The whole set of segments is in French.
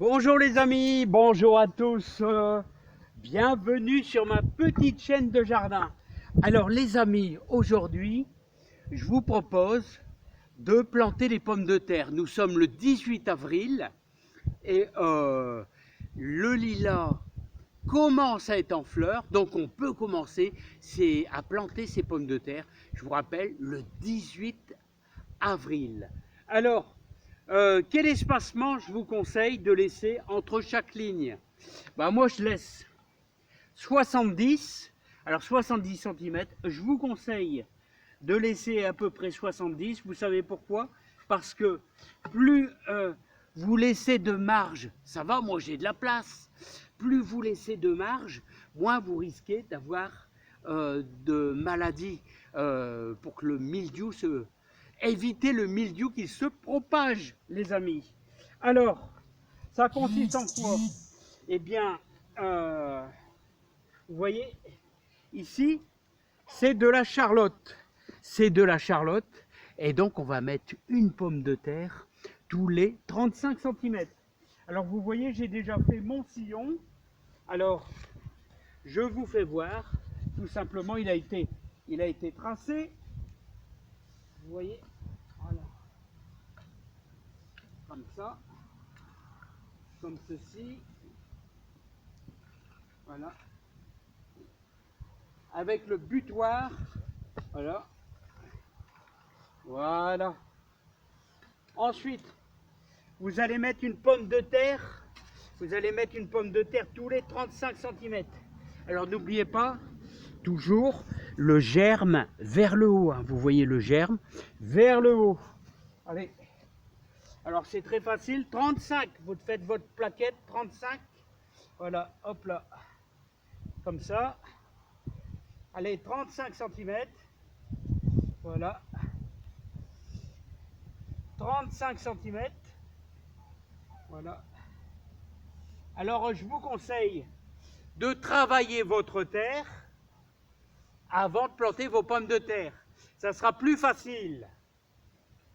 Bonjour les amis, bonjour à tous, bienvenue sur ma petite chaîne de jardin. Alors les amis, aujourd'hui, je vous propose de planter les pommes de terre. Nous sommes le 18 avril et le lilas commence à être en fleurs, donc on peut commencer à planter ces pommes de terre. Je vous rappelle, le 18 avril. Alors, quel espacement je vous conseille de laisser entre chaque ligne? Moi, je laisse 70, alors 70 cm. Je vous conseille de laisser à peu près 70. Vous savez pourquoi? Parce que plus vous laissez de marge, ça va, moi j'ai de la place, plus vous laissez de marge, moins vous risquez d'avoir de maladies pour que le mildiou se... Éviter le mildiou qui se propage, les amis. Alors, ça consiste en quoi? Eh bien, vous voyez, ici, c'est de la charlotte. C'est de la charlotte. Et donc, on va mettre une pomme de terre tous les 35 cm. Alors, vous voyez, j'ai déjà fait mon sillon. Alors, je vous fais voir. Tout simplement, il a été tracé. Vous voyez, voilà. Comme ça. Comme ceci. Voilà. Avec le butoir. Voilà. Voilà. Ensuite, vous allez mettre une pomme de terre. Vous allez mettre une pomme de terre tous les 35 cm. Alors n'oubliez pas, toujours le germe vers le haut. Vous voyez le germe vers le haut. Allez. Alors c'est très facile. 35. Vous faites votre plaquette. 35. Voilà. Hop là. Comme ça. Allez, 35 cm. Voilà. 35 cm. Voilà. Alors je vous conseille de travailler votre terre avant de planter vos pommes de terre. Ça sera plus facile.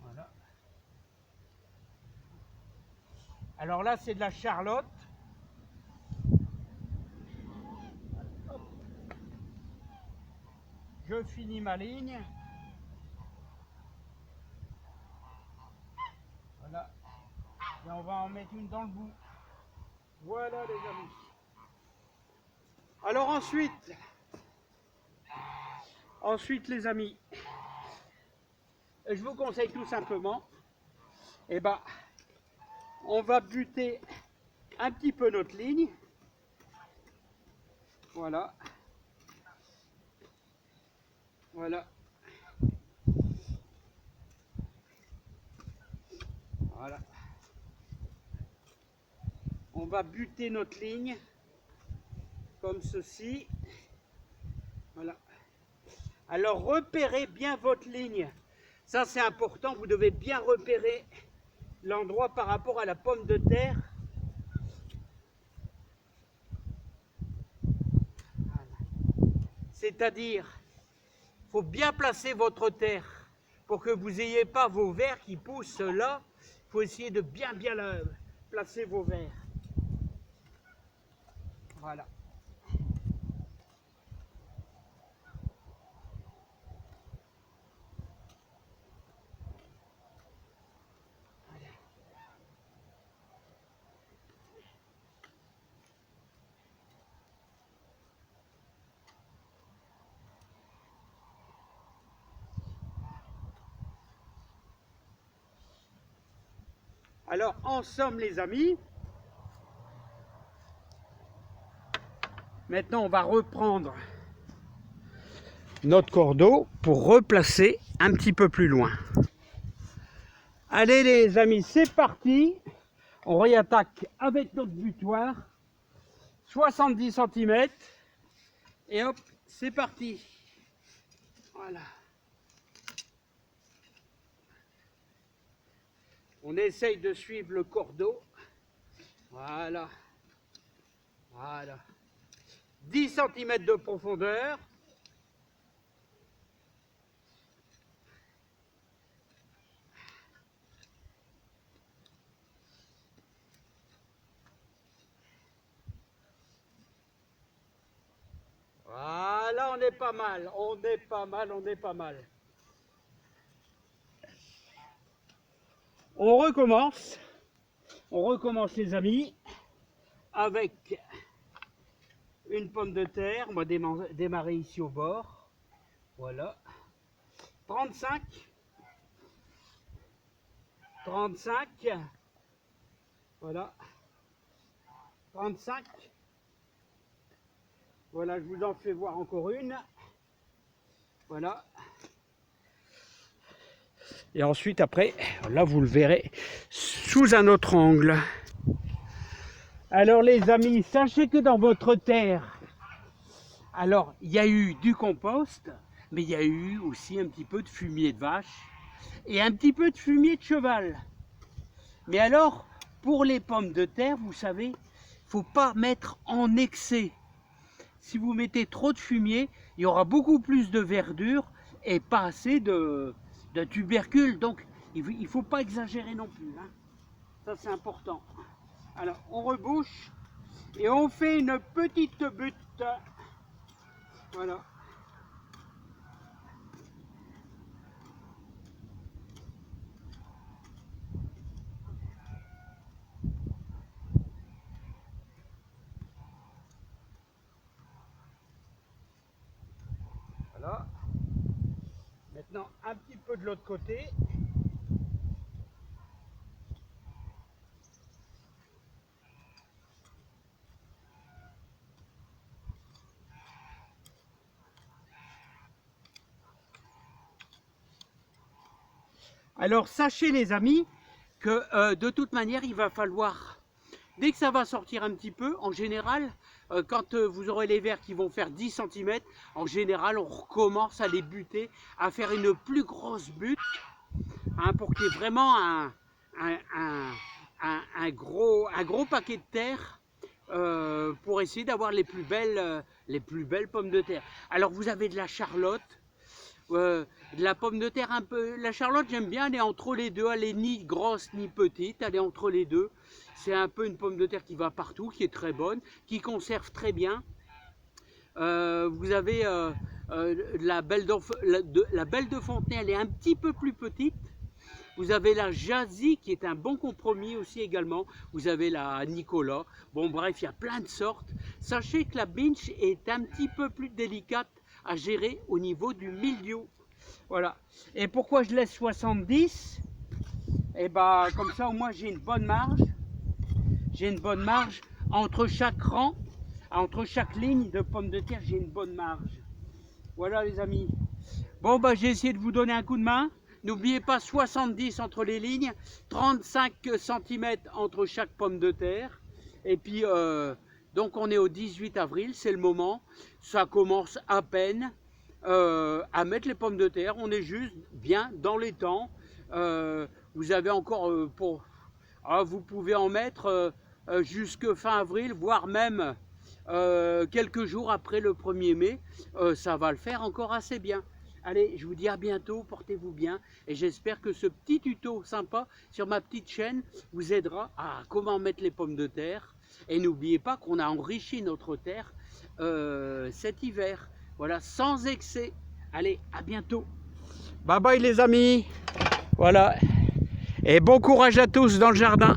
Voilà. Alors là, c'est de la charlotte. Hop. Je finis ma ligne. Voilà. Et on va en mettre une dans le bout. Voilà les amis. Alors ensuite les amis, je vous conseille tout simplement, on va buter un petit peu notre ligne. Voilà. Voilà. Voilà. On va buter notre ligne comme ceci. Voilà. Alors repérez bien votre ligne. Ça c'est important, vous devez bien repérer l'endroit par rapport à la pomme de terre. Voilà. C'est-à-dire, il faut bien placer votre terre pour que vous n'ayez pas vos vers qui poussent là. Il faut essayer de bien placer vos vers. Voilà. Alors, en somme, les amis, maintenant on va reprendre notre cordeau pour replacer un petit peu plus loin. Allez les amis, c'est parti. On réattaque avec notre butoir. 70 cm. Et hop, c'est parti. Voilà. On essaye de suivre le cordeau. Voilà. Voilà. 10 cm de profondeur. est pas mal, on est pas mal, on est pas mal. On recommence les amis, avec une pomme de terre. On va démarrer ici au bord. Voilà. 35. Voilà. 35. Voilà, je vous en fais voir encore une. Voilà. Et ensuite, après, là, vous le verrez sous un autre angle. Alors, les amis, sachez que dans votre terre, alors, il y a eu du compost, mais il y a eu aussi un petit peu de fumier de vache et un petit peu de fumier de cheval. Mais alors, pour les pommes de terre, vous savez, il ne faut pas mettre en excès. Si vous mettez trop de fumier, il y aura beaucoup plus de verdure et pas assez de tubercules. Donc, il ne faut pas exagérer non plus. Hein. Ça, c'est important. Alors, on rebouche et on fait une petite butte. Voilà. Voilà. Maintenant, un petit peu de l'autre côté. Alors, sachez les amis que de toute manière, il va falloir, dès que ça va sortir un petit peu, en général, quand vous aurez les vers qui vont faire 10 cm, en général, on recommence à les buter, à faire une plus grosse butte, hein, pour qu'il y ait vraiment un gros paquet de terre, pour essayer d'avoir les plus belles pommes de terre. Alors, vous avez de la charlotte, de la pomme de terre un peu. La charlotte, j'aime bien, elle est entre les deux, elle est ni grosse ni petite, elle est entre les deux. C'est un peu une pomme de terre qui va partout, qui est très bonne, qui conserve très bien. Vous avez la belle de Fontenay, elle est un petit peu plus petite. Vous avez la Jazzy qui est un bon compromis aussi également. Vous avez la Nicolas. Bon bref, il y a plein de sortes. Sachez que la Binch est un petit peu plus délicate à gérer au niveau du milieu. Voilà. Et pourquoi je laisse 70? Et bah comme ça au moins j'ai une bonne marge. J'ai une bonne marge entre chaque rang, entre chaque ligne de pommes de terre, j'ai une bonne marge. Voilà les amis. Bon bah j'ai essayé de vous donner un coup de main. N'oubliez pas 70 entre les lignes, 35 cm entre chaque pomme de terre. Et puis donc on est au 18 avril, c'est le moment. Ça commence à peine à mettre les pommes de terre. On est juste bien dans les temps. Vous avez encore vous pouvez en mettre jusque fin avril, voire même quelques jours après le 1er mai. Ça va le faire encore assez bien. Allez, je vous dis à bientôt, portez-vous bien et j'espère que ce petit tuto sympa sur ma petite chaîne vous aidera à comment mettre les pommes de terre. Et n'oubliez pas qu'on a enrichi notre terre cet hiver, voilà, sans excès. Allez, à bientôt. Bye bye les amis. Voilà. Et bon courage à tous dans le jardin.